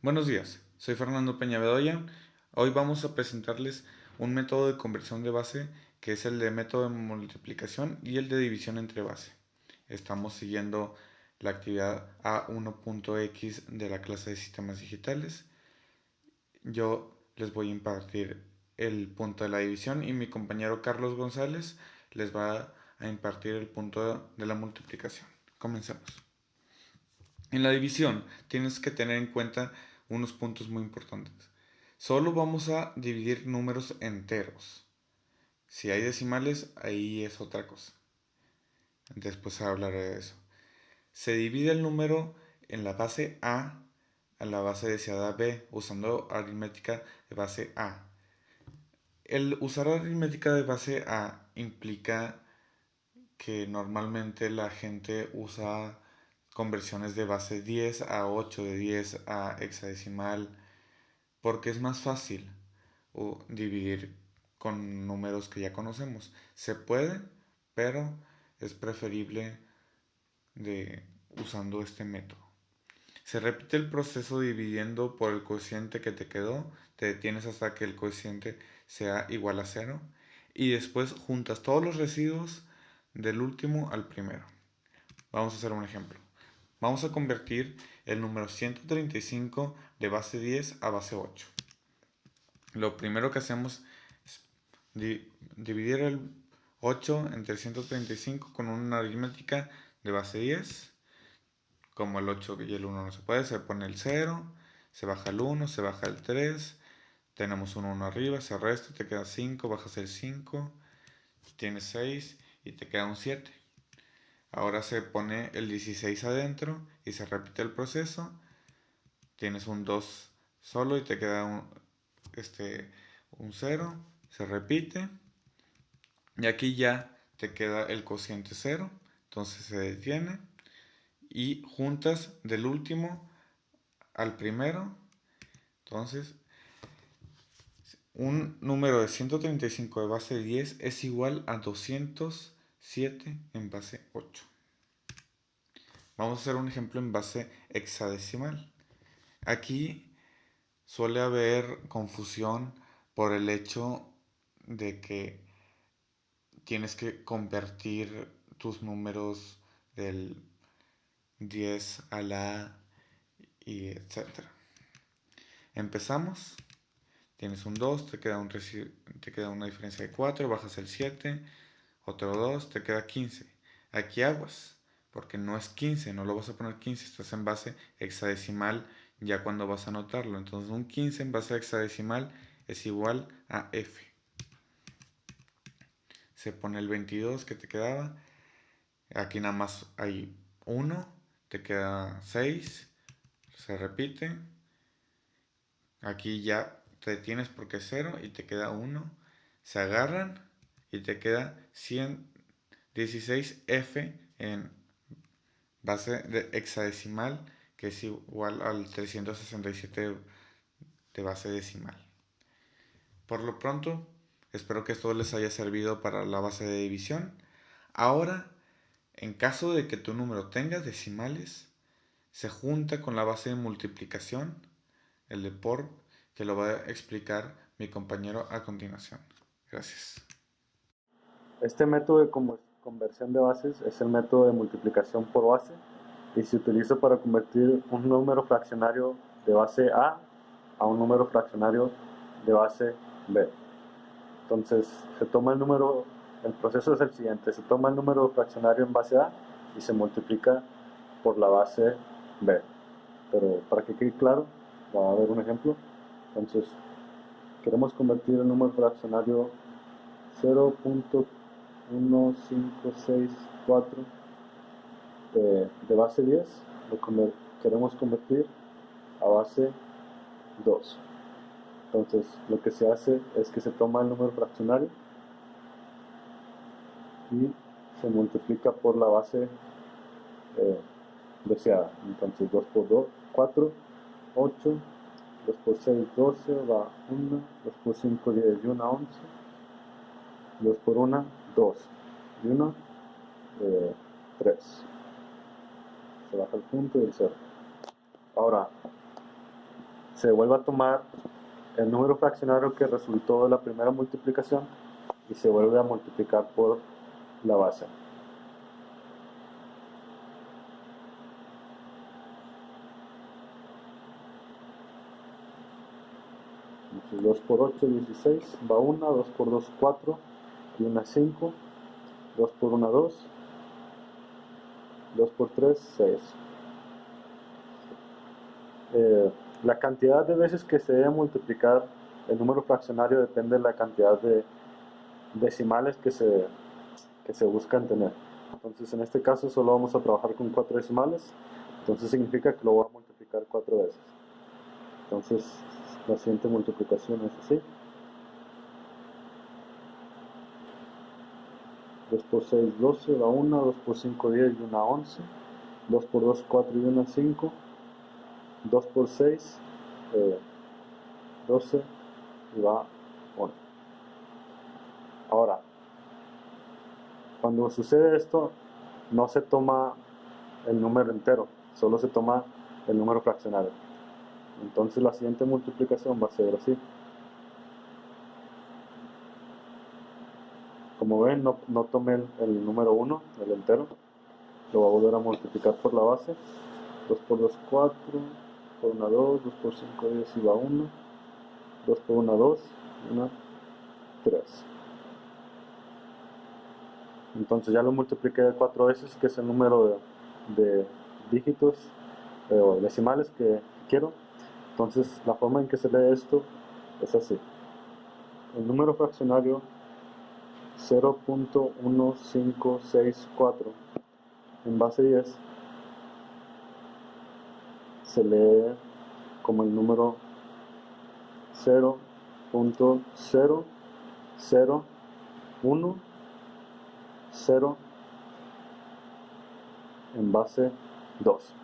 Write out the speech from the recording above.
Buenos días, soy Fernando Peña Bedoya. Hoy vamos a presentarles un método de conversión de base que es el de método de multiplicación y el de división entre base. Estamos siguiendo la actividad A1.x de la clase de sistemas digitales. Yo les voy a impartir el punto de la división y mi compañero Carlos González les va a impartir el punto de la multiplicación. Comencemos. En la división tienes que tener en cuenta unos puntos muy importantes. Solo vamos a dividir números enteros. Si hay decimales, ahí es otra cosa. Después hablaré de eso. Se divide el número en la base a la base deseada B usando aritmética de base A. El usar aritmética de base A implica que normalmente la gente usa conversiones de base 10 a 8, de 10 a hexadecimal, porque es más fácil dividir con números que ya conocemos. Se puede, pero es preferible usando este método. Se repite el proceso dividiendo por el cociente que te quedó, te detienes hasta que el cociente sea igual a 0 y después juntas todos los residuos del último al primero. Vamos a hacer un ejemplo. Vamos a convertir el número 135 de base 10 a base 8. Lo primero que hacemos es dividir el 8 entre 135 con una aritmética de base 10. Como el 8 y el 1 no se puede, se pone el 0, se baja el 1, se baja el 3, tenemos un 1 arriba, se resta, te queda 5, bajas el 5, tienes 6 y te queda un 7. Ahora se pone el 16 adentro y se repite el proceso. Tienes un 2 solo y te queda un 0. Se repite. Y aquí ya te queda el cociente 0. Entonces se detiene. Y juntas del último al primero. Entonces, un número de 135 de base 10 es igual a 207 en base 8. Vamos a hacer un ejemplo en base hexadecimal. Aquí suele haber confusión por el hecho de que tienes que convertir tus números del 10 a la y etcétera. Empezamos. Tienes un 2, te queda una diferencia de 4, bajas el 7, otro 2, te queda 15. Aquí aguas, porque no es 15, no lo vas a poner 15, estás en base hexadecimal ya cuando vas a anotarlo. Entonces un 15 en base hexadecimal es igual a F. Se pone el 22 que te quedaba. Aquí nada más hay 1, te queda 6, se repite. Aquí ya te detienes porque es 0 y te queda 1. Se agarran y te queda 116F en base de hexadecimal, que es igual al 367 de base decimal. Por lo pronto, espero que esto les haya servido para la base de división. Ahora, en caso de que tu número tenga decimales, se junta con la base de multiplicación, el de por, que lo va a explicar mi compañero a continuación. Gracias. Este método de conversión de bases es el método de multiplicación por base y se utiliza para convertir un número fraccionario de base a un número fraccionario de base B. Entonces, el proceso es el siguiente: se toma el número fraccionario en base A y se multiplica por la base B. Pero para que quede claro, va a haber un ejemplo. Entonces, queremos convertir el número fraccionario 0.1564 de base 10, queremos convertir a base 2. Entonces, lo que se hace es que se toma el número fraccionario y se multiplica por la base deseada. Entonces, 2 por 2, 4, 8, 2 por 6, 12, va 1, 2 por 5, 10 y 1, 11, 2 por 1, 2 y 1, 3. Se baja el punto y el 0. Ahora, se vuelve a tomar el número fraccionario que resultó de la primera multiplicación y se vuelve a multiplicar por la base. Entonces 2 por 8, 16, va 1, 2 por 2, 4, y 1, 5, 2 por 1, 2, 2 por 3, 6. La cantidad de veces que se debe multiplicar el número fraccionario depende de la cantidad de decimales que se buscan tener. Entonces en este caso solo vamos a trabajar con 4 decimales, entonces significa que lo voy a multiplicar 4 veces. Entonces la siguiente multiplicación es así: 2 por 6, 12, va 1, 2 por 5, 10 y 1, 11, 2 por 2, 4 y 1, 5, 2 por 6, 12 y va 1. Ahora, cuando sucede esto, no se toma el número entero, solo se toma el número fraccionario. Entonces la siguiente multiplicación va a ser así. Como ven, no tomé el número 1, el entero. Lo voy a volver a multiplicar por la base. 2 por 2, 4, por 1, 2, 2 por 5, 10 y va 1. 2 por 1, 2, 1, 3. Entonces ya lo multipliqué 4 veces, que es el número de dígitos o decimales que quiero. Entonces la forma en que se lee esto es así: el número fraccionario 0.1564 en base 10 se lee como el número 0.0010 en base 2.